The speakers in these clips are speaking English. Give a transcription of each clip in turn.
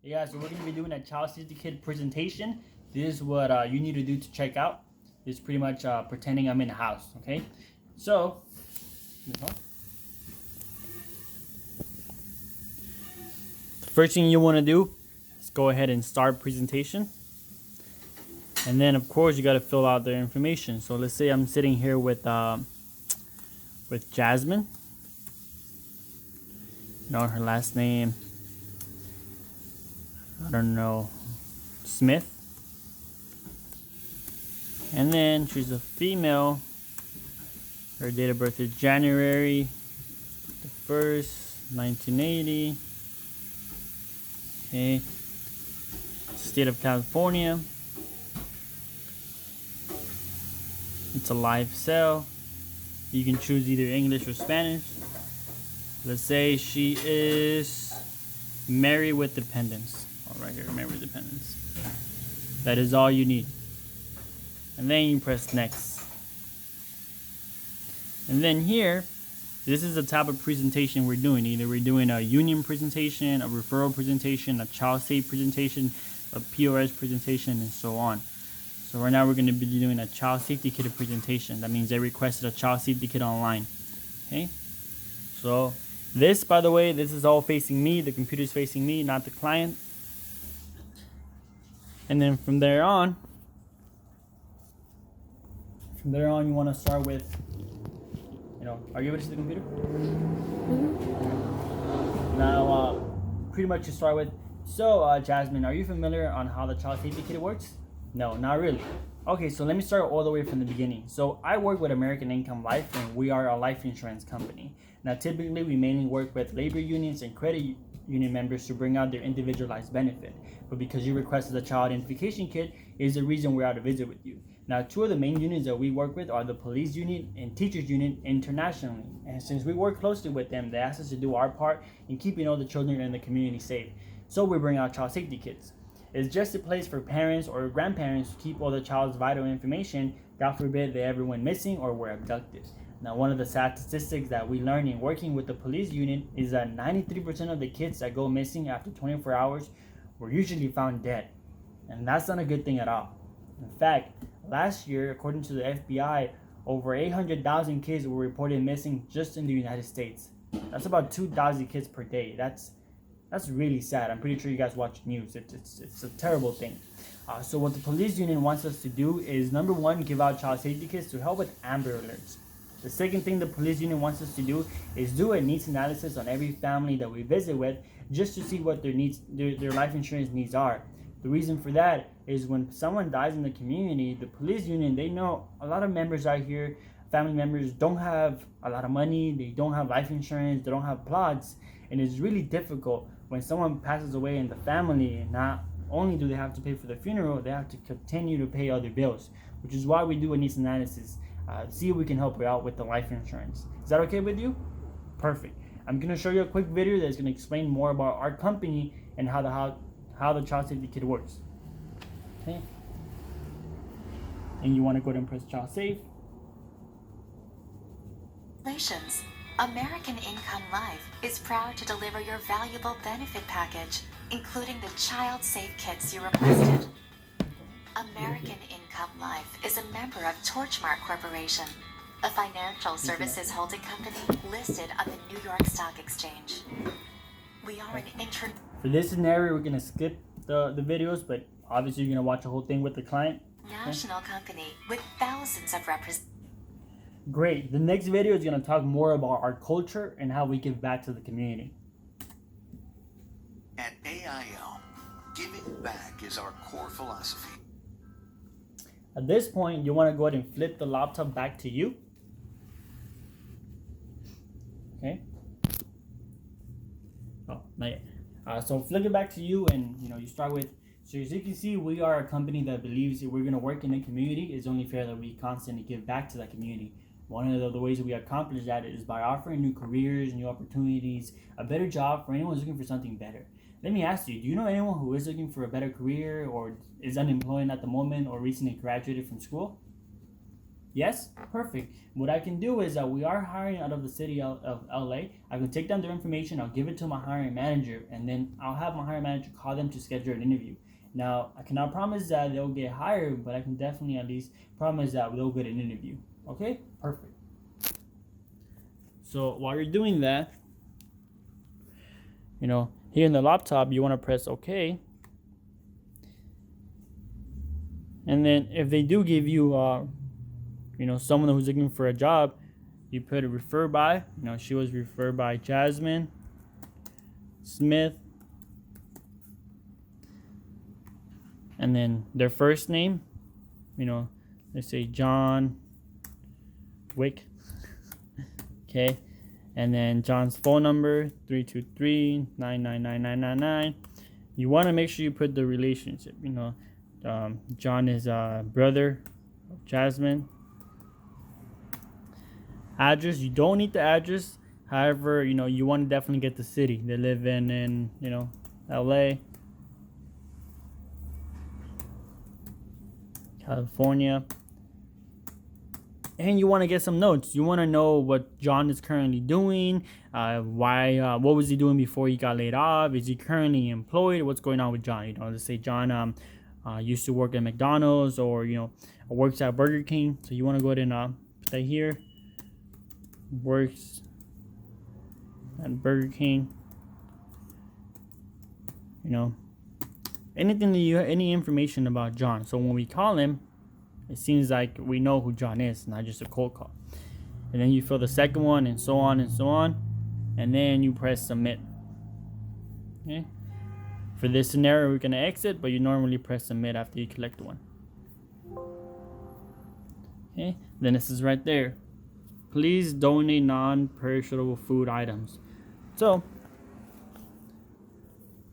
Yeah, so we're gonna be doing a child safety kit presentation. This is what you need to do to check out. It's pretty much pretending I'm in the house. Okay, so the first thing you want to do is go ahead and start presentation, and then of course you got to fill out their information. So let's say I'm sitting here with Jasmine. You know her last name. I don't know, Smith. And then she's a female. Her date of birth is January the 1st, 1980. Okay. State of California. It's a live cell. You can choose either English or Spanish. Let's say she is married with dependents. Oh, right here, married with dependents. That is all you need. And then you press next. And then here, this is the type of presentation we're doing. Either we're doing a union presentation, a referral presentation, a child safe presentation, a POS presentation, and so on. So right now we're going to be doing a child safety kit presentation. That means they requested a child safety kit online. Okay. So this, by the way, this is all facing me. The computer's facing me, not the client. And then from there on, you want to start with, are you able to see the computer? Mm-hmm. Now, pretty much you start with, so Jasmine, are you familiar on how the child safety kit works? No, not really. Okay, so let me start all the way from the beginning. So I work with American Income Life, and we are a life insurance company. Now, typically, we mainly work with labor unions and credit union members to bring out their individualized benefit. But because you requested a child identification kit, is the reason we're out to visit with you. Now, two of the main unions that we work with are the police union and teachers union internationally. And since we work closely with them, they asked us to do our part in keeping all the children in the community safe. So we bring out child safety kits. It's just a place for parents or grandparents to keep all the child's vital information. God forbid they ever went missing or were abducted. Now, one of the sad statistics that we learned in working with the police union is that 93% of the kids that go missing after 24 hours were usually found dead. And that's not a good thing at all. In fact, last year, according to the FBI, over 800,000 kids were reported missing just in the United States. That's about 2,000 kids per day. That's really sad. I'm pretty sure you guys watch news. It's a terrible thing. So what the police union wants us to do is, number one, give out child safety kits to help with Amber Alerts. The second thing the police union wants us to do is do a needs analysis on every family that we visit with, just to see what their needs, their life insurance needs are. The reason for that is when someone dies in the community, the police union, they know a lot of members out here, family members don't have a lot of money, they don't have life insurance, they don't have plots, and it's really difficult when someone passes away in the family, and not only do they have to pay for the funeral, they have to continue to pay other bills, which is why we do a needs analysis. See if we can help you out with the life insurance. Is that okay with you? Perfect. I'm going to show you a quick video that's going to explain more about our company and how the child safety kit works. Okay. And you want to go ahead and press child safe. Congratulations. American Income Life is proud to deliver your valuable benefit package, including the child safe kits you requested. American Income Life is a member of Torchmark Corporation, a financial services holding company listed on the New York Stock Exchange. We are For this scenario, we're going to skip the videos, but obviously you're going to watch the whole thing with the client. National company with thousands of representatives. Great. The next video is going to talk more about our culture and how we give back to the community. At AIL, giving back is our core philosophy. At this point, you want to go ahead and flip the laptop back to you. Okay. Oh, not yet. So flip it back to you, and you start with. So as you can see, we are a company that believes if we're going to work in the community, it's only fair that we constantly give back to that community. One of the ways that we accomplish that is by offering new careers, new opportunities, a better job for anyone who's looking for something better. Let me ask you, do you know anyone who is looking for a better career or is unemployed at the moment or recently graduated from school? Yes? Perfect. What I can do is that we are hiring out of the city of LA. I can take down their information, I'll give it to my hiring manager, and then I'll have my hiring manager call them to schedule an interview. Now, I cannot promise that they'll get hired, but I can definitely at least promise that they'll get an interview. Okay? Perfect. So while you're doing that, here in the laptop, you want to press OK. And then if they do give you, someone who's looking for a job, you put a refer by. She was referred by Jasmine Smith. And then their first name, let's say John Wick. Okay. And then John's phone number, 323-999-999. You want to make sure you put the relationship. John is a brother of Jasmine. Address, you don't need the address. However, you want to definitely get the city. They live in LA, California. And you want to get some notes. You want to know what John is currently doing. What was he doing before he got laid off? Is he currently employed? What's going on with John? Let's say John used to work at McDonald's, or works at Burger King. So you want to go ahead and put that here. Works at Burger King. Anything that any information about John. So when we call him, it seems like we know who John is, not just a cold call. And then you fill the second one, and so on and so on. And then you press submit. Okay. For this scenario, we're going to exit, but you normally press submit after you collect one. Okay. Then this is right there. Please donate non-perishable food items. So,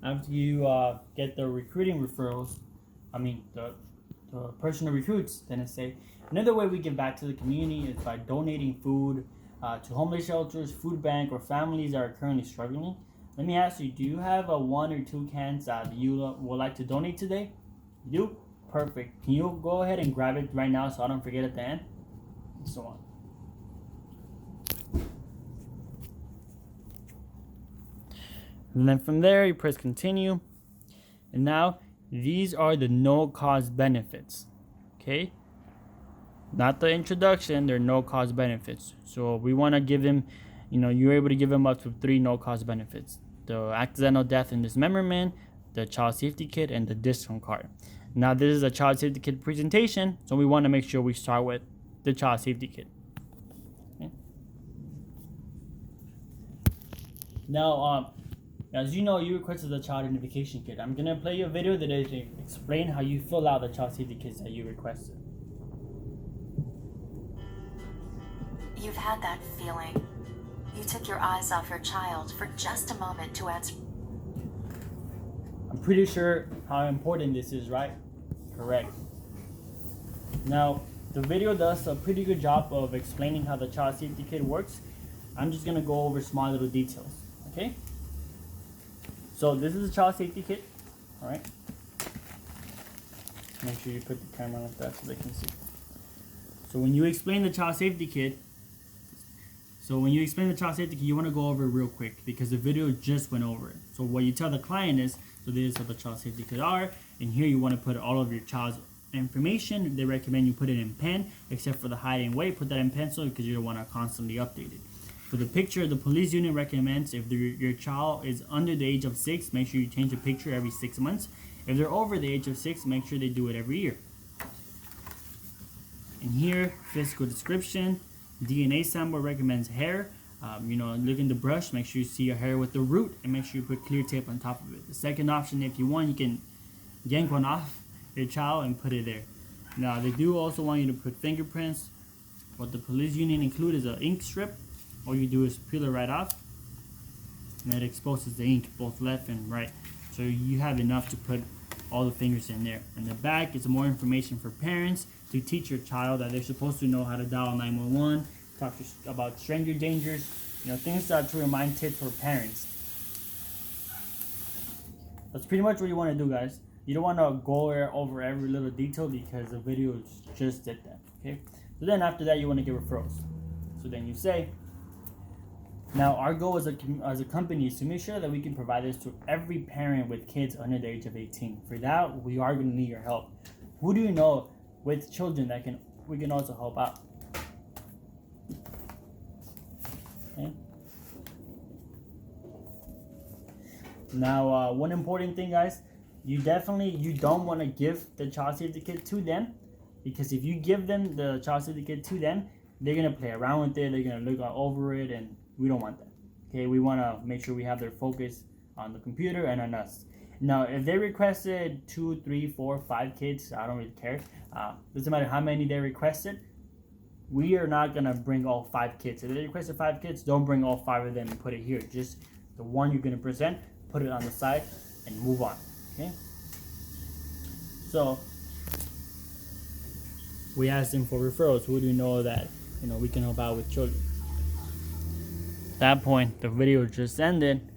after you get the recruiting referrals, the personal recruits, then it say another way we give back to the community is by donating food to homeless shelters, food bank, or families that are currently struggling. Let me ask you, do you have 1 or 2 cans that you would like to donate today? You do? Perfect. Can you go ahead and grab it right now so I don't forget at the end? And so on. And then from there, you press continue. And now, these are the no-cost benefits. Okay? Not the introduction, they're no-cost benefits. So we want to give them, you're able to give them up to 3 no-cost benefits. The accidental death and dismemberment, the child safety kit, and the discount card. Now, this is a child safety kit presentation, so we want to make sure we start with the child safety kit. Okay? Now, as you know, you requested the child identification kit. I'm going to play you a video that is explain how you fill out the child safety kits that you requested. You've had that feeling. You took your eyes off your child for just a moment to answer. I'm pretty sure how important this is, right? Correct. Now, the video does a pretty good job of explaining how the child safety kit works. I'm just going to go over small little details. Okay? So this is a child safety kit, all right? Make sure you put the camera like that so they can see. So when you explain the child safety kit, you want to go over it real quick because the video just went over it. So what you tell the client is, so this is what the child safety kit are, and here you want to put all of your child's information. They recommend you put it in pen, except for the height and weight, put that in pencil because you don't want to constantly update it. For the picture, the police unit recommends if your child is under the age of 6, make sure you change the picture every 6 months. If they're over the age of 6, make sure they do it every year. And here, physical description, DNA sample recommends hair. Look in the brush, make sure you see your hair with the root, and make sure you put clear tape on top of it. The second option, if you want, you can yank one off your child and put it there. Now, they do also want you to put fingerprints. What the police union include is an ink strip. All you do is peel it right off, and it exposes the ink both left and right. So you have enough to put all the fingers in there. In the back is more information for parents to teach your child that they're supposed to know how to dial 911, talk about stranger dangers, things that to remind kids for parents. That's pretty much what you want to do, guys. You don't want to go over every little detail because the video just did that. Okay. So then after that, you want to get referrals. So then you say, now our goal as a company is to make sure that we can provide this to every parent with kids under the age of 18. For that, we are going to need your help. Who do you know with children that we can also help out? Okay. Now, one important thing, guys, you don't want to give the child safety kit to them, because if you give them the child safety kit to them, they're gonna play around with it, they're gonna look over it, and we don't want that. Okay, we want to make sure we have their focus on the computer and on us. Now, if they requested 2, 3, 4, 5 kids, I don't really care. Doesn't matter how many they requested. We are not gonna bring all 5 kids. If they requested 5 kids, don't bring all 5 of them and put it here. Just the one you're gonna present, put it on the side, and move on. Okay. So we asked them for referrals. Who do you know that we can help out with children? At that point, the video just ended.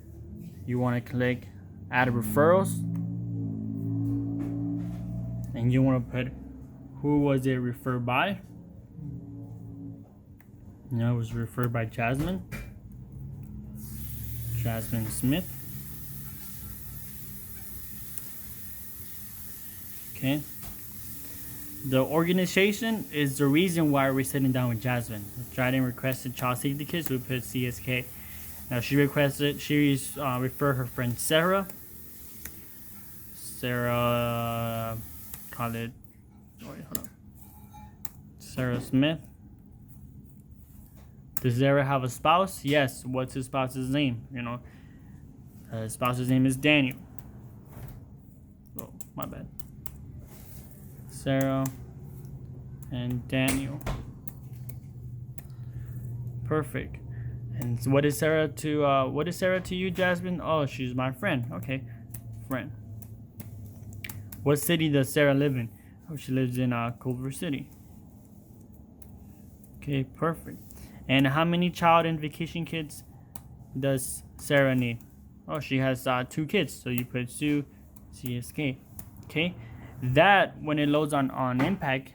You want to click add referrals, and you want to put who was it referred by. It was referred by Jasmine Smith. Okay. The organization is the reason why we're sitting down with Jasmine. Dryden requested child safety kits. We put CSK. Now she referred her friend Sarah. Call it. Wait, hold on. Sarah Smith. Does Sarah have a spouse? Yes. What's his spouse's name? His spouse's name is Daniel. Oh, my bad. Sarah and Daniel. Perfect. And what is Sarah to you, Jasmine? Oh, she's my friend. Okay, friend. What city does Sarah live in? Oh, she lives in Culver City. Okay, perfect. And how many child and vacation kids does Sarah need? Oh, she has 2 kids, so you put 2 CSK. Okay. That, when it loads on Impact,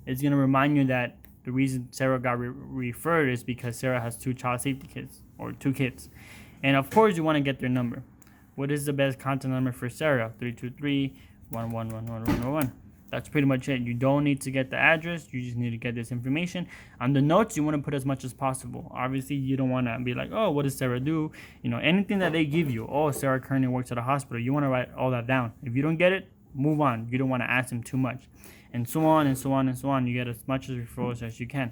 it's going to remind you that the reason Sarah got referred is because Sarah has 2 child safety kids, or 2 kids. And of course, you want to get their number. What is the best contact number for Sarah? 323-111-1111. That's pretty much it. You don't need to get the address. You just need to get this information. On the notes, you want to put as much as possible. Obviously, you don't want to be like, oh, what does Sarah do? Anything that they give you. Oh, Sarah currently works at a hospital. You want to write all that down. If you don't get it, move on. You don't want to ask them too much, and so on and so on and so on. You get as much referrals as you can.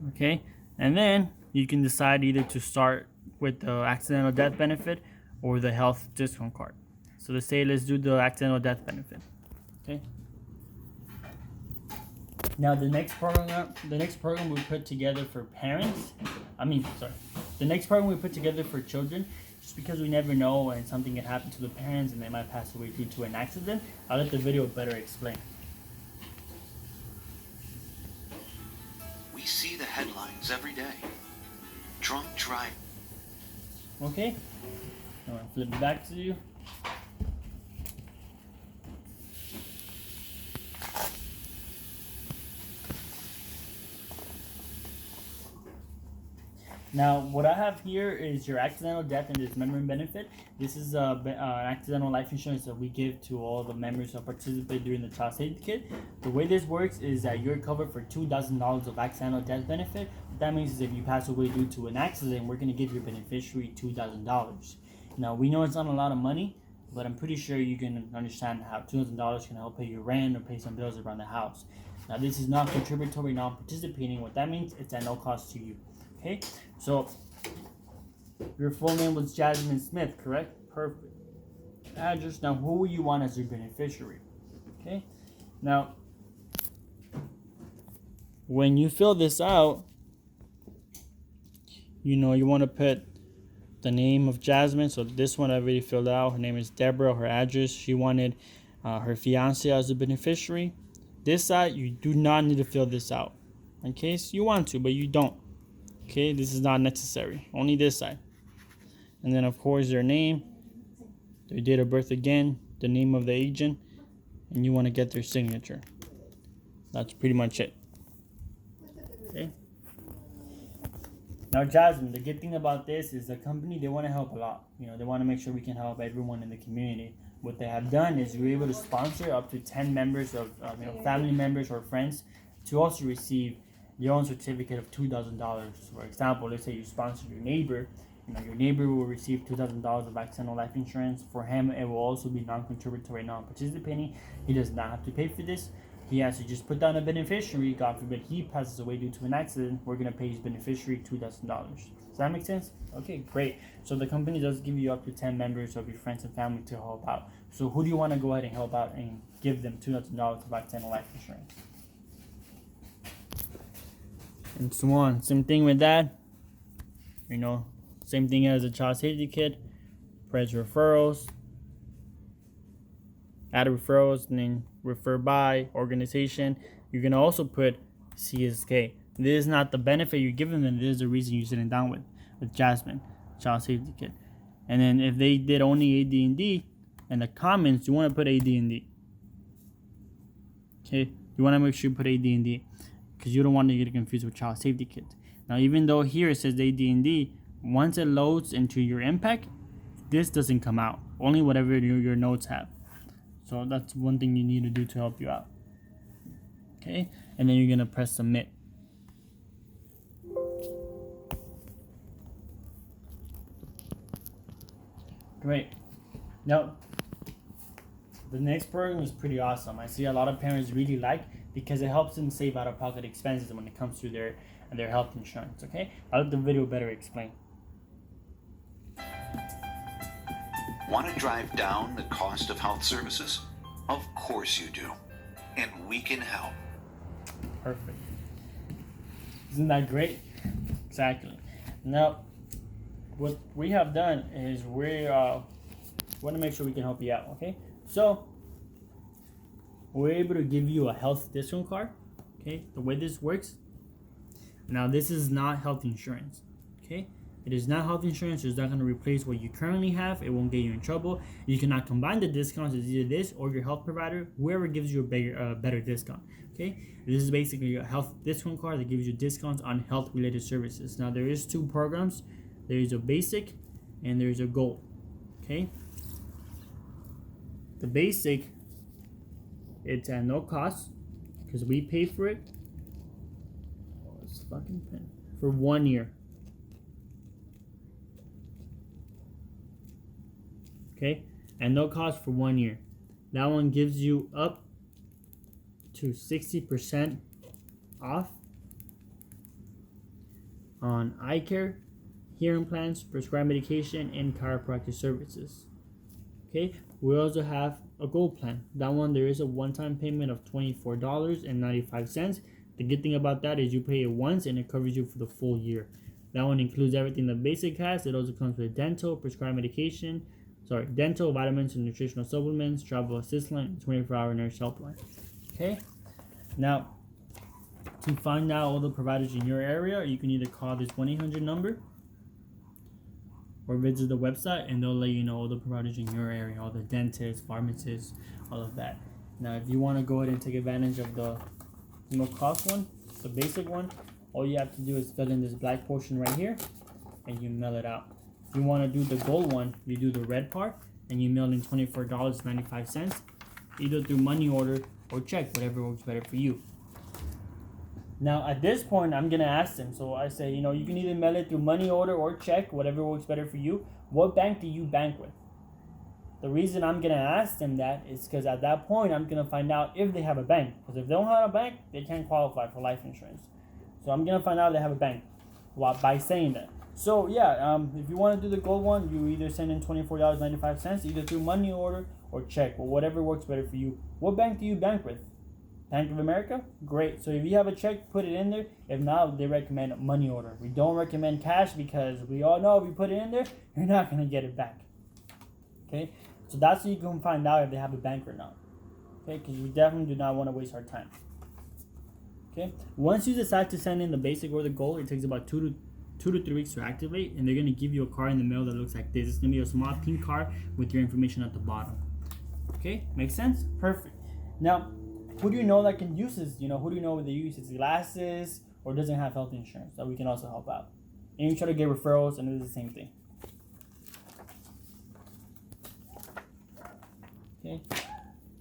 Okay, and then you can decide either to start with the accidental death benefit or the health discount card. So let's do the accidental death benefit. Okay. Now the next program we put together for parents. The next program we put together for children. Just because we never know and something can happen to the parents and they might pass away due to an accident, I'll let the video better explain. We see the headlines every day. Drunk drive. Okay. I'm going to flip it back to you. Now, what I have here is your accidental death and dismemberment benefit. This is an accidental life insurance that we give to all the members who participate during the child safety kit. The way this works is that you're covered for $2,000 of accidental death benefit. What that means is if you pass away due to an accident, we're going to give your beneficiary $2,000. Now, we know it's not a lot of money, but I'm pretty sure you can understand how $2,000 can help pay your rent or pay some bills around the house. Now, this is not contributory, non-participating. What that means, it's at no cost to you. Okay, so your full name was Jasmine Smith, correct? Perfect. Address. Now, who will you want as your beneficiary? Okay. Now, when you fill this out, you want to put the name of Jasmine. So this one I already filled out. Her name is Deborah. Her address. She wanted her fiance as a beneficiary. This side, you do not need to fill this out in case you want to, but you don't. Okay, this is not necessary. Only this side. And then, of course, their name, their date of birth again, the name of the agent, and you want to get their signature. That's pretty much it. Okay. Now, Jasmine, the good thing about this is the company, they want to help a lot. You know, they want to make sure we can help everyone in the community. What they have done is we're able to sponsor up to 10 members of, family members or friends to also receive your own certificate of $2,000. For example, let's say you sponsor your neighbor. You know, your neighbor will receive $2,000 of accidental life insurance. For him, it will also be non-contributory, non-participating. He does not have to pay for this. He has to just put down a beneficiary. God forbid he passes away due to an accident, we're going to pay his beneficiary $2,000. Does that make sense? Okay, great. So the company does give you up to 10 members of your friends and family to help out. So who do you want to go ahead and help out and give them $2,000 of accidental life insurance? And so on. Same thing with that. You know, same thing as a child safety kit. Press referrals. Add referrals and then refer by organization. You're going to also put CSK. This is not the benefit you're giving them. This is the reason you're sitting down with Jasmine, child safety kit. And then if they did only AD&D, in the comments, you want to put AD&D. Okay? You want to make sure you put AD&D because you don't want to get confused with child safety kit. Now, even though here it says AD&D, once it loads into your impact, this doesn't come out. Only whatever your notes have. So that's one thing you need to do to help you out. Okay? And then you're going to press submit. Great. Now, the next program is pretty awesome. I see a lot of parents really like because it helps them save out-of-pocket expenses when it comes to their health insurance. Okay? I'll let the video better explain. Want to drive down the cost of health services? Of course you do. And we can help. Perfect. Isn't that great? Exactly. Now, what we have done is we want to make sure we can help you out, okay? So, we're able to give you a health discount card, okay? The way this works. Now, this is not health insurance, okay? It is not health insurance. It's not going to replace what you currently have. It won't get you in trouble. You cannot combine the discounts. It's either this or your health provider, whoever gives you a better discount. Okay, this is basically a health discount card that gives you discounts on health-related services. Now there is two programs. There is a basic and there is a gold. Okay, the basic, it's at no cost because we pay for it. Oh, it's fucking pen for 1 year. Okay, and no cost for 1 year. That one gives you up to 60% off on eye care, hearing plans, prescribed medication, and chiropractic services. Okay, we also have a gold plan. That one, there is a one-time payment of $24.95. The good thing about that is you pay it once and it covers you for the full year. That one includes everything the basic has. It also comes with dental, prescribed medication, dental, vitamins and nutritional supplements, travel assistance, 24-hour nurse helpline. Okay, now to find out all the providers in your area, you can either call this 1-800 number or visit the website and they'll let you know all the providers in your area, all the dentists, pharmacists, all of that. Now, if you want to go ahead and take advantage of the no cost one, the basic one, all you have to do is fill in this black portion right here and you mail it out. If you want to do the gold one, you do the red part and you mail in $24.95, either through money order or check, whatever works better for you. Now at this point, I'm gonna ask them. So I say, you can either mail it through money order or check, whatever works better for you. What bank do you bank with? The reason I'm gonna ask them that is because at that point, I'm gonna find out if they have a bank. Because if they don't have a bank, they can't qualify for life insurance. So I'm gonna find out if they have a bank by saying that. So yeah, if you want to do the gold one, you either send in $24.95, either through money order or check, or whatever works better for you. What bank do you bank with? Bank of America? Great. So if you have a check, put it in there. If not, they recommend money order. We don't recommend cash because we all know if you put it in there, you're not going to get it back. Okay? So that's how you can find out if they have a bank or not. Okay? Because we definitely do not want to waste our time. Okay? Once you decide to send in the basic or the gold, it takes about 2 to 3 weeks to activate, and they're going to give you a card in the mail that looks like this. It's going to be a small pink card with your information at the bottom. Okay? Makes sense? Perfect. Now, who do you know that can use this? Who do you know that uses glasses or doesn't have health insurance that we can also help out? And you try to get referrals and do the same thing. Okay,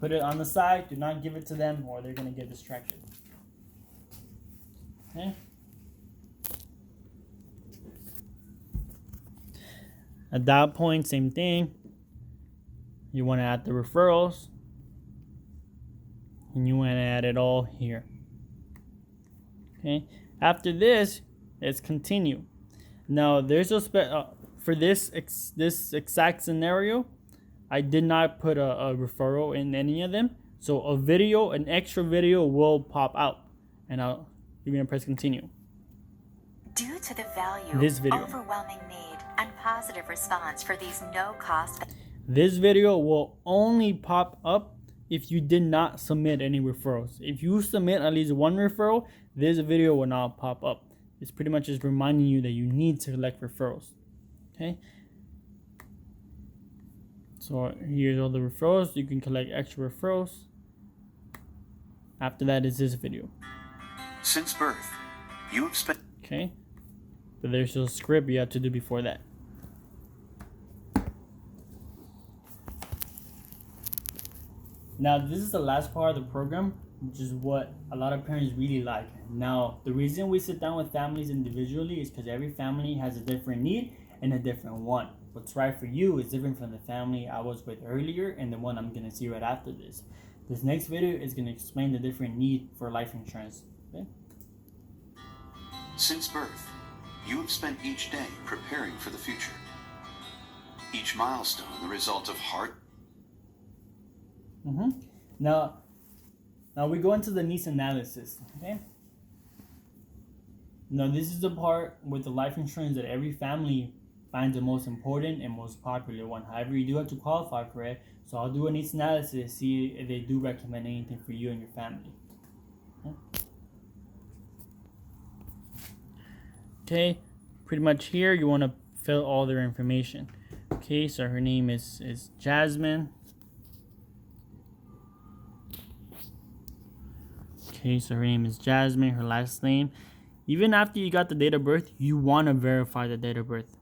put it on the side. Do not give it to them or they're going to get distracted. Okay. At that point, same thing. You want to add the referrals. And you want to add it all here. Okay. After this, let's continue. Now, there's a for this exact scenario, I did not put a referral in any of them. So an extra video will pop out. And you're going to press continue. Due to the value, This video. overwhelming need, and positive response for these no-cost... This video will only pop up if you did not submit any referrals. If you submit at least one referral, this video will not pop up. It's pretty much just reminding you that you need to collect referrals. Okay. So here's all the referrals. You can collect extra referrals. After that is this video. Since birth, you have spent... Okay. But there's a script you have to do before that. Now, this is the last part of the program, which is what a lot of parents really like. Now, the reason we sit down with families individually is because every family has a different need and a different want. What's right for you is different from the family I was with earlier and the one I'm going to see right after this. This next video is going to explain the different need for life insurance. Okay? Since birth, you have spent each day preparing for the future. Each milestone the result of hard... Now we go into the needs analysis. Okay. Now this is the part with the life insurance that every family finds the most important and most popular one. However, you do have to qualify for it. So I'll do a needs analysis, see if they do recommend anything for you and your family. Okay. Pretty much here you want to fill all their information. Okay. So her name is Jasmine. Okay, so her name is Jasmine, her last name. Even after you got the date of birth, you want to verify the date of birth.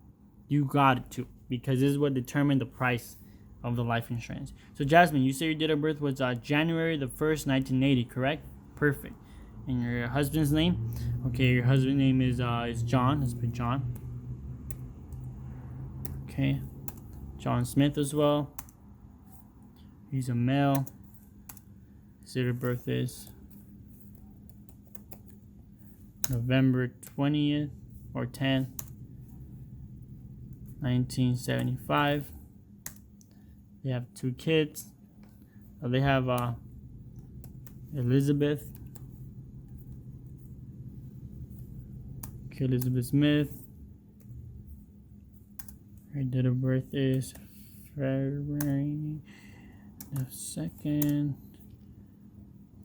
You got to, because this is what determined the price of the life insurance. So Jasmine, you say your date of birth was January the 1st, 1980, correct? Perfect. And your husband's name? Okay, your husband's name is John. Let's put John. Okay. John Smith as well. He's a male. His date of birth is November 20th or 10th, 1975. They have 2 kids. They have Elizabeth. Okay, Elizabeth Smith. Her date of birth is February the 2nd,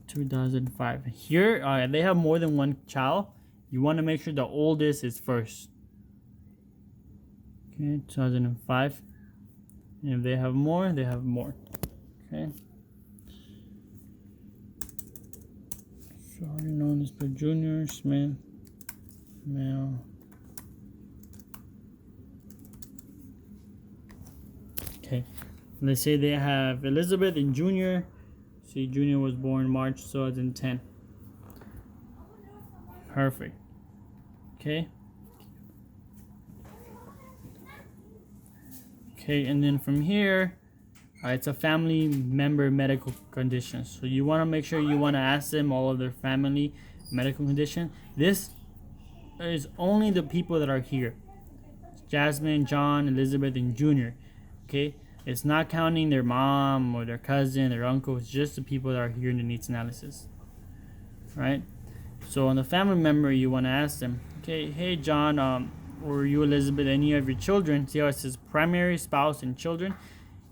2005. Here, they have more than one child. You want to make sure the oldest is first. Okay, 2005. And if they have more, they have more. Okay. Sorry, known as per Junior Smith, male. Okay. Let's say they have Elizabeth and Junior. See, Junior was born March 2010. Perfect. Okay. Okay, and then from here, it's a family member medical condition. So you want to make sure you want to ask them all of their family medical condition. This is only the people that are here. Jasmine, John, Elizabeth, and Junior. Okay. It's not counting their mom or their cousin, their uncle. It's just the people that are here in the needs analysis. Right? So on the family member, you want to ask them, okay, hey John, or you Elizabeth, any of your children, see how it says primary, spouse, and children.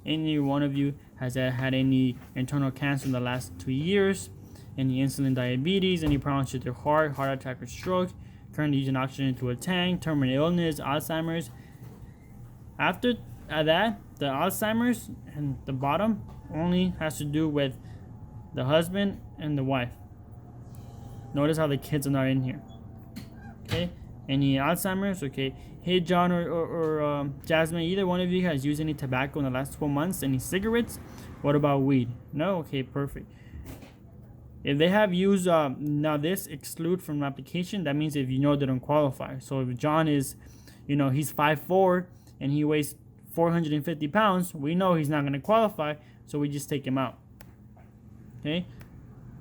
Any one of you has had any internal cancer in the last 2 years, any insulin diabetes, any problems with your heart attack or stroke, currently using oxygen into a tank, terminal illness, Alzheimer's. After that, the Alzheimer's and the bottom only has to do with the husband, and the wife. Notice how the kids are not in here. Okay. Any Alzheimer's? Okay. Hey, John or Jasmine, either one of you has used any tobacco in the last 12 months? Any cigarettes? What about weed? No? Okay, perfect. If they have used, now this exclude from application, that means if you know they don't qualify. So if John is, he's 5'4" and he weighs 450 pounds, we know he's not going to qualify, so we just take him out. Okay?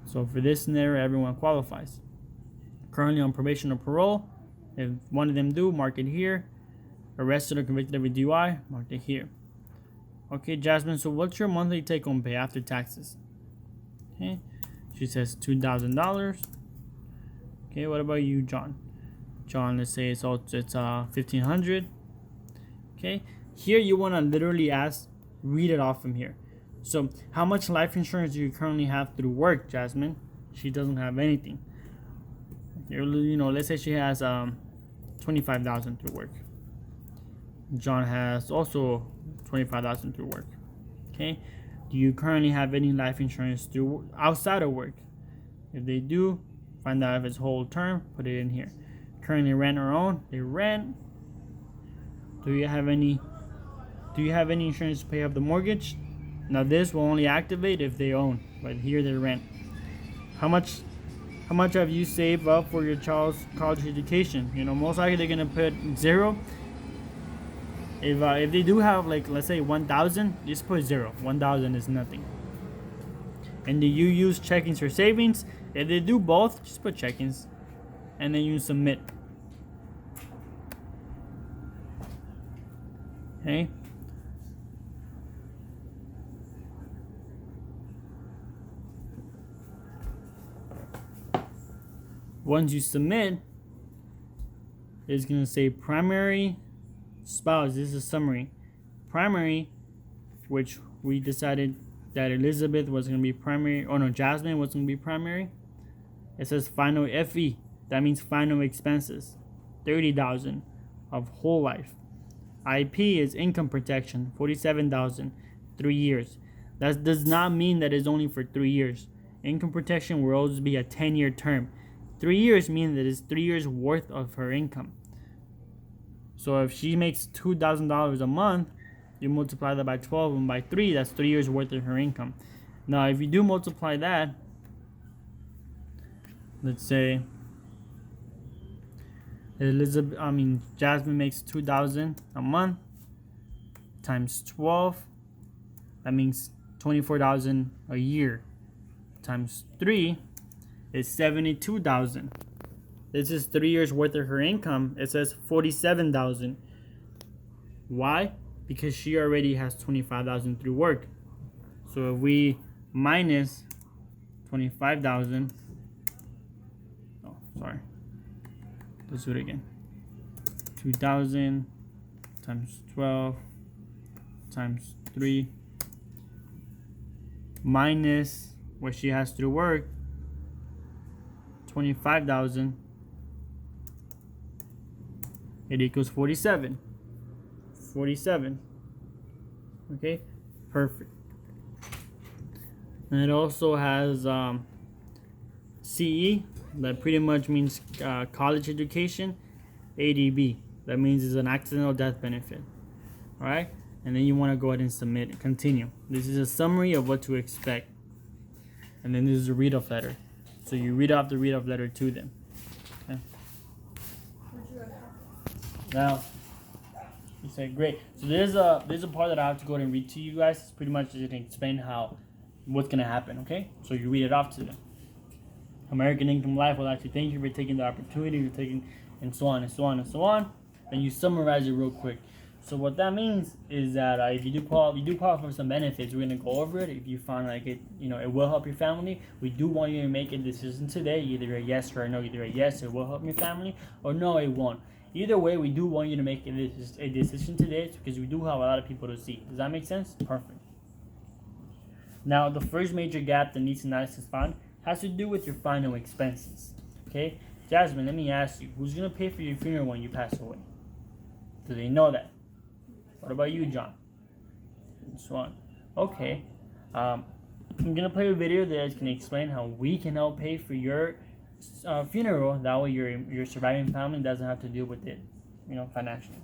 So for this scenario, everyone qualifies. Currently on probation or parole, if one of them do, mark it here. Arrested or convicted of a DUI, mark it here. Okay, Jasmine, so what's your monthly take-home pay after taxes? Okay, she says $2,000. Okay, what about you, John? John, let's say it's $1,500. Okay, here you want to literally read it off from here. So, how much life insurance do you currently have through work, Jasmine? She doesn't have anything. Let's say she has $25,000 through work. John has also $25,000 through work. Okay, do you currently have any life insurance through outside of work? If they do, find out if it's whole term, put it in here. Currently rent or own? They rent. Do you have any insurance to pay off the mortgage? Now this will only activate if they own, but here they rent. How much have you saved up for your child's college education? Most likely they're gonna put 0. If they do have, like, let's say 1,000, just put 0. 1,000 is nothing. And do you use checkings or savings? If they do both, just put checkings, and then you submit. Okay. Once you submit, it's going to say primary spouse. This is a summary. Primary, which we decided that Elizabeth was going to be primary. Oh no, Jasmine was going to be primary. It says final FE. That means final expenses. $30,000 of whole life. IP is income protection. $47,000, 3 years. That does not mean that it's only for 3 years. Income protection will always be a 10-year term. 3 years means that it's 3 years worth of her income. So if she makes $2,000 a month, you multiply that by 12 and by 3, that's 3 years worth of her income. Now if you do multiply that, let's say Jasmine makes $2,000 a month times 12, that means $24,000 a year, times 3 is $72,000. This is 3 years worth of her income. It says $47,000. Why? Because she already has $25,000 through work. So if we minus $25,000, oh sorry, let's do it again. 2,000 times 12 times 3 minus what she has through work, 25,000, it equals 47. Okay, perfect. And it also has CE, that pretty much means college education. ADB, that means it's an accidental death benefit. All right, and then you want to go ahead and submit. Continue. This is a summary of what to expect, and then this is a read-off letter. So you read off the read-off letter to them. Okay. Now, you say great. So there's a part that I have to go ahead and read to you guys. It's pretty much just to explain what's gonna happen. Okay. So you read it off to them. American Income Life would like to thank you for taking the opportunity to taking, and so on and so on and so on. And you summarize it real quick. So what that means is that if you do qualify for some benefits, we're gonna go over it. If you find like it, it will help your family. We do want you to make a decision today, either a yes or a no. Either a yes, it will help your family, or no, it won't. Either way, we do want you to make a decision today because we do have a lot of people to see. Does that make sense? Perfect. Now, the first major gap that needs analysis found has to do with your final expenses. Okay, Jasmine, let me ask you, who's gonna pay for your funeral when you pass away? Do they know that? What about you, John? And so on. Okay. I'm gonna play a video that can explain how we can help pay for your funeral. That way, your surviving family doesn't have to deal with it, financially.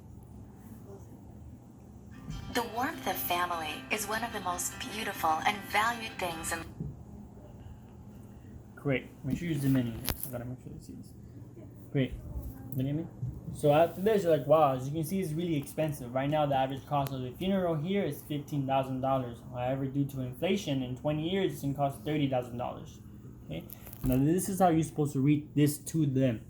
The warmth of family is one of the most beautiful and valued things in Great. Make sure you zoom in. I gotta make sure you see this. Great. You know what I mean? So after this, you're like, wow, as you can see, it's really expensive. Right now, the average cost of the funeral here is $15,000. However, due to inflation, in 20 years, it's going to cost $30,000. Okay? Now, this is how you're supposed to read this to them.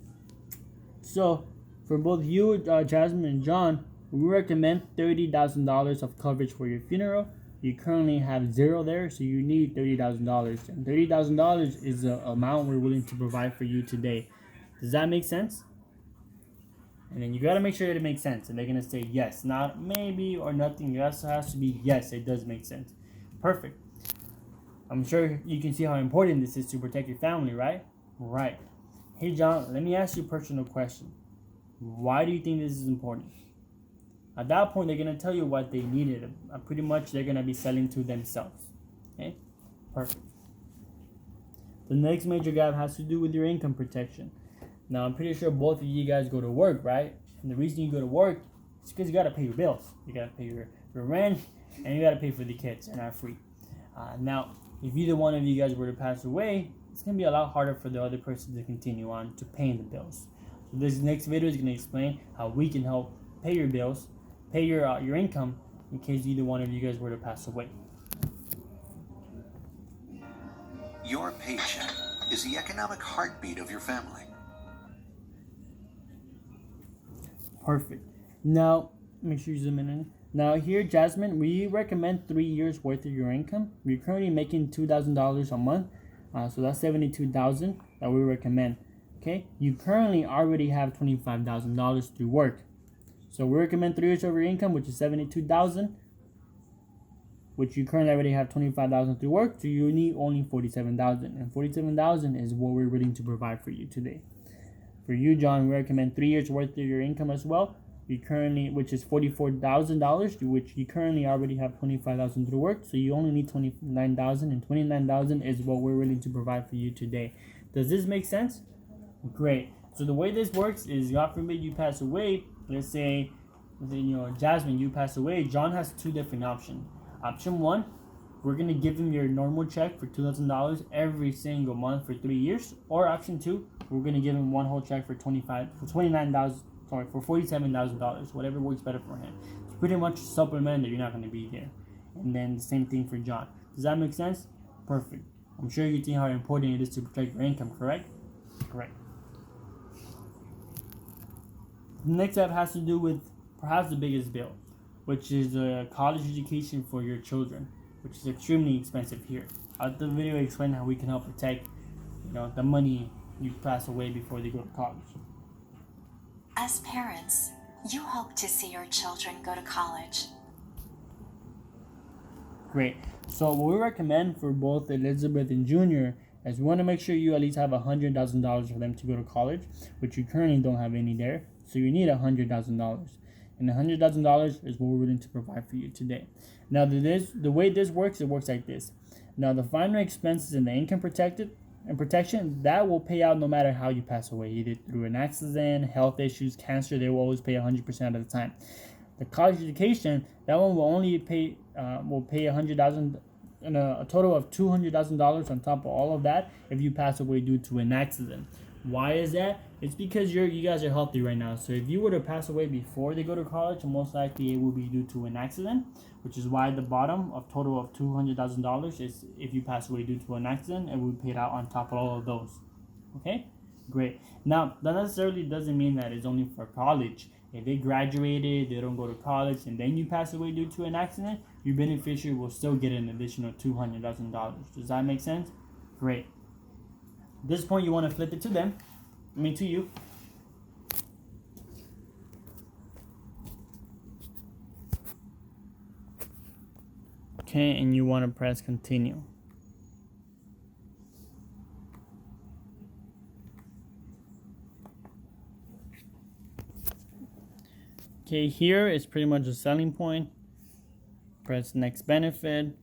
So, for both you, Jasmine, and John, we recommend $30,000 of coverage for your funeral. You currently have zero there, so you need $30,000. And $30,000 is the amount we're willing to provide for you today. Does that make sense? And then you gotta make sure that it makes sense. And they're gonna say yes, not maybe or nothing. It also has to be yes, it does make sense. Perfect. I'm sure you can see how important this is to protect your family, right? Right. Hey John, let me ask you a personal question. Why do you think this is important? At that point, they're gonna tell you what they needed. Pretty much, they're gonna be selling to themselves. Okay? Perfect. The next major gap has to do with your income protection. Now, I'm pretty sure both of you guys go to work, right? And the reason you go to work is because you got to pay your bills. You got to pay your rent, and you got to pay for the kids, and are free. Now, if either one of you guys were to pass away, it's going to be a lot harder for the other person to continue on to paying the bills. So this next video is going to explain how we can help pay your bills, pay your income, in case either one of you guys were to pass away. Your paycheck is the economic heartbeat of your family. Perfect. Now, make sure you zoom in. Now, here, Jasmine, we recommend 3 years worth of your income. You're currently making $2,000 a month, so that's $72,000 that we recommend. Okay, you currently already have $25,000 through work, so we recommend 3 years of your income, which is $72,000, which you currently already have $25,000 through work. So you need only $47,000, and $47,000 is what we're willing to provide for you today. For you, John, we recommend 3 years worth of your income as well. You currently, which is $44,000, which you currently already have $25,000 through work. So you only need $29,000, and $29,000 is what we're willing to provide for you today. Does this make sense? Great. So the way this works is, God forbid you pass away. Let's say, Jasmine, you pass away. John has two different options. Option one, we're gonna give him your normal check for $2,000 every single month for 3 years. Or option two, we're gonna give him one whole check for $47,000, whatever works better for him. It's pretty much supplement that you're not gonna be there. And then the same thing for John. Does that make sense? Perfect. I'm sure you think how important it is to protect your income, correct? Correct. The next step has to do with perhaps the biggest bill, which is college education for your children, which is extremely expensive here. I'll the video explain how we can help protect, the money you pass away before they go to college. As parents, you hope to see your children go to college. Great. So what we recommend for both Elizabeth and Junior is we want to make sure you at least have $100,000 for them to go to college, which you currently don't have any there. So you need $100,000. And $100,000 is what we're willing to provide for you today. Now, the way this works, it works like this. Now, the final expenses and the income protection, that will pay out no matter how you pass away, either through an accident, health issues, cancer. They will always pay 100% of the time. The college education, that one will only pay $100,000 and a total of $200,000 on top of all of that if you pass away due to an accident. Why is that? It's because you guys are healthy right now. So if you were to pass away before they go to college, most likely it will be due to an accident, which is why the bottom of total of $200,000 is if you pass away due to an accident, it will be paid out on top of all of those. Okay, great. Now that necessarily doesn't mean that it's only for college. If they graduated, they don't go to college, and then you pass away due to an accident, your beneficiary will still get an additional $200,000. Does that make sense? Great. At this point, you want to flip it to them. To you. Okay, and you want to press continue. Okay, here is pretty much a selling point. Press next benefit.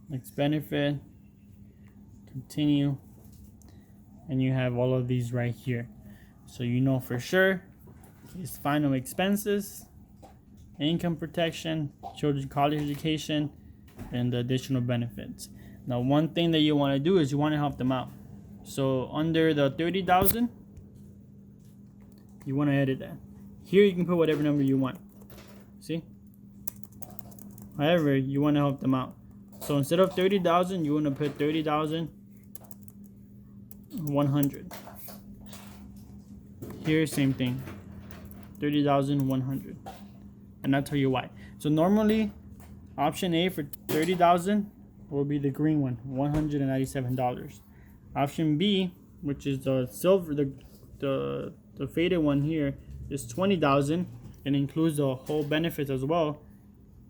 next benefit, continue, and you have all of these right here. So you know for sure it's final expenses, income protection, children's college education, and the additional benefits. Now, one thing that you want to do is you want to help them out. So under the 30,000, you want to edit that. Here you can put whatever number you want. See? However, you want to help them out. So instead of 30,000, you want to put 30,100. Here, same thing. 30,100. And I'll tell you why. So normally, option A for 30,000 will be the green one, $197. Option B, which is the silver, the faded one here, is 20,000 and includes the whole benefits as well.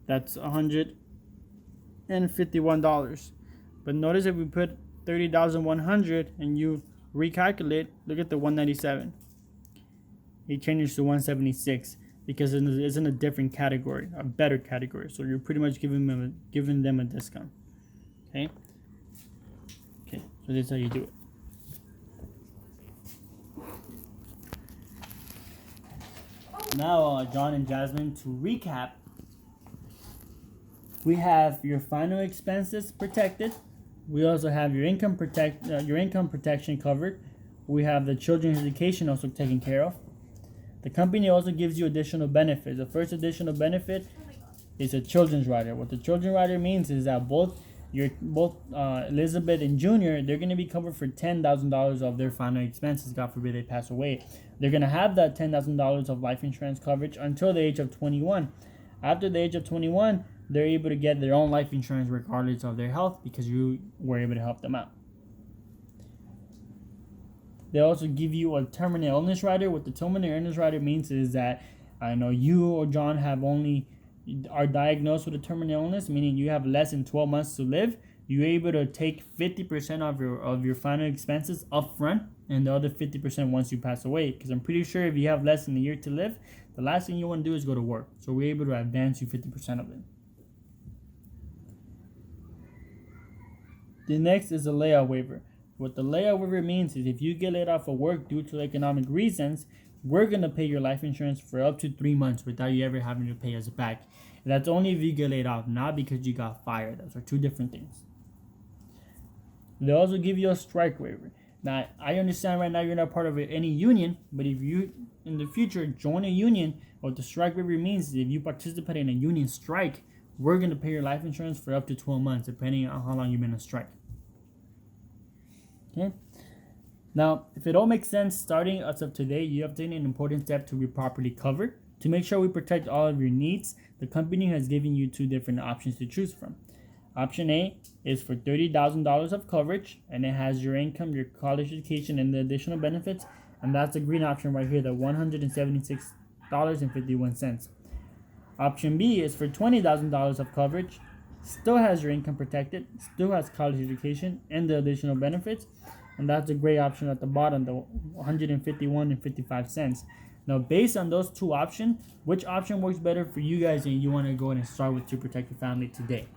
That's $151. But notice if we put 30,100 and you recalculate, look at the 197. It changes to 176 because it's in a different category, a better category. So you're pretty much giving them a discount. Okay. Okay. So this is how you do it. Now, John and Jasmine, to recap, we have your final expenses protected. We also have your income protection covered. We have the children's education also taken care of. The company also gives you additional benefits. The first additional benefit is a children's rider. What the children's rider means is that both Elizabeth and Junior, they're going to be covered for $10,000 of their final expenses. God forbid they pass away. They're going to have that $10,000 of life insurance coverage until the age of 21. After the age of 21, they're able to get their own life insurance regardless of their health because you were able to help them out. They also give you a terminal illness rider. What the terminal illness rider means is that I know you or John are diagnosed with a terminal illness, meaning you have less than 12 months to live. You're able to take 50% of your final expenses up front and the other 50% once you pass away. Because I'm pretty sure if you have less than a year to live, the last thing you want to do is go to work. So we're able to advance you 50% of it. The next is a layout waiver. What the layout waiver means is if you get laid off of work due to economic reasons, we're going to pay your life insurance for up to 3 months without you ever having to pay us back. And that's only if you get laid off, not because you got fired. Those are two different things. They also give you a strike waiver. Now, I understand right now you're not part of any union, but if you, in the future, join a union, what the strike waiver means is if you participate in a union strike, we're going to pay your life insurance for up to 12 months, depending on how long you've been on strike. Okay. Now, if it all makes sense, starting as of today, you have taken an important step to be properly covered. To make sure we protect all of your needs, the company has given you 2 different options to choose from. Option A is for $30,000 of coverage, and it has your income, your college education, and the additional benefits. And that's the green option right here, the $176.51. Option B is for $20,000 of coverage, still has your income protected, still has college education, and the additional benefits. And that's a great option at the bottom, the $151.55. Now, based on those 2 options, which option works better for you guys and you want to go ahead and start with to protect your family today?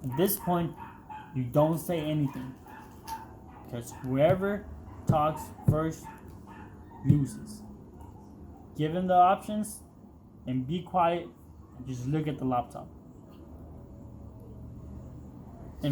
At this point, you don't say anything because whoever talks first loses. Give them the options and be quiet and just look at the laptop.